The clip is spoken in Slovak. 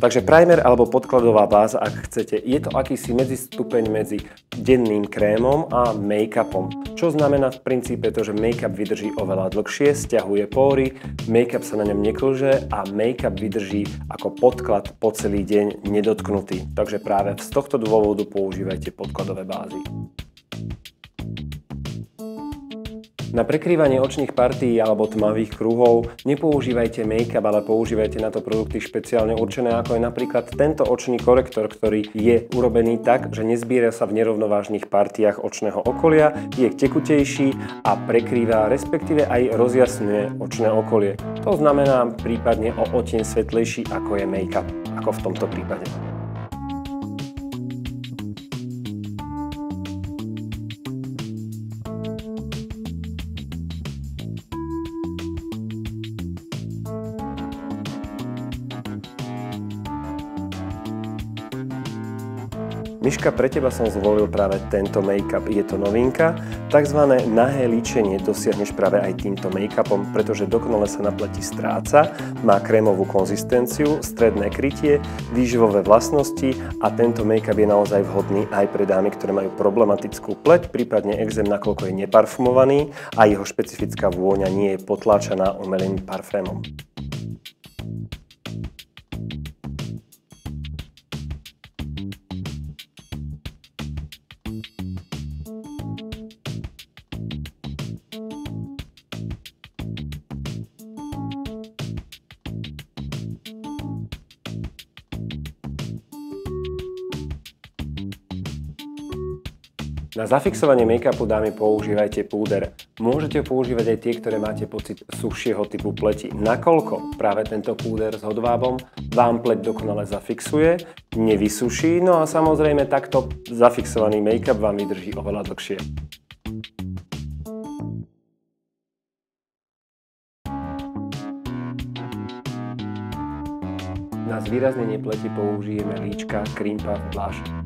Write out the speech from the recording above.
Takže primer alebo podkladová báza, ak chcete, je to akýsi medzistupeň medzi denným krémom a make-upom. Čo znamená v princípe to, že make-up vydrží oveľa dlhšie, sťahuje póry, make-up sa na ňom neklže a make-up vydrží ako podklad po celý deň nedotknutý. Takže práve z tohto dôvodu používajte podkladové bázy. Na prekrývanie očných partií alebo tmavých kruhov nepoužívajte make-up, ale používajte na to produkty špeciálne určené, ako je napríklad tento očný korektor, ktorý je urobený tak, že nezbiera sa v nerovnovážnych partiách očného okolia, je tekutejší a prekrýva, respektíve aj rozjasňuje očné okolie. To znamená prípadne o odtieň svetlejší, ako je make-up, ako v tomto prípade. Miška, pre teba som zvolil práve tento make-up. Je to novinka. Takzvané nahé líčenie dosiahneš práve aj týmto make-upom, pretože dokonale sa na pleti stráca, má krémovú konzistenciu, stredné krytie, výživové vlastnosti a tento make-up je naozaj vhodný aj pre dámy, ktoré majú problematickú pleť, prípadne exém, nakoľko je neparfumovaný a jeho špecifická vôňa nie je potláčaná umelým parfémom. Na zafixovanie make-upu, dámy, používajte púder. Môžete používať aj tie, ktoré máte pocit suchšieho typu pleti. Nakoľko práve tento púder s hodvábom vám pleť dokonale zafixuje, nevysuší, no a samozrejme takto zafixovaný make-up vám vydrží oveľa dlhšie. Na zvýraznenie pleti použijeme líčka Cream Puff Blush.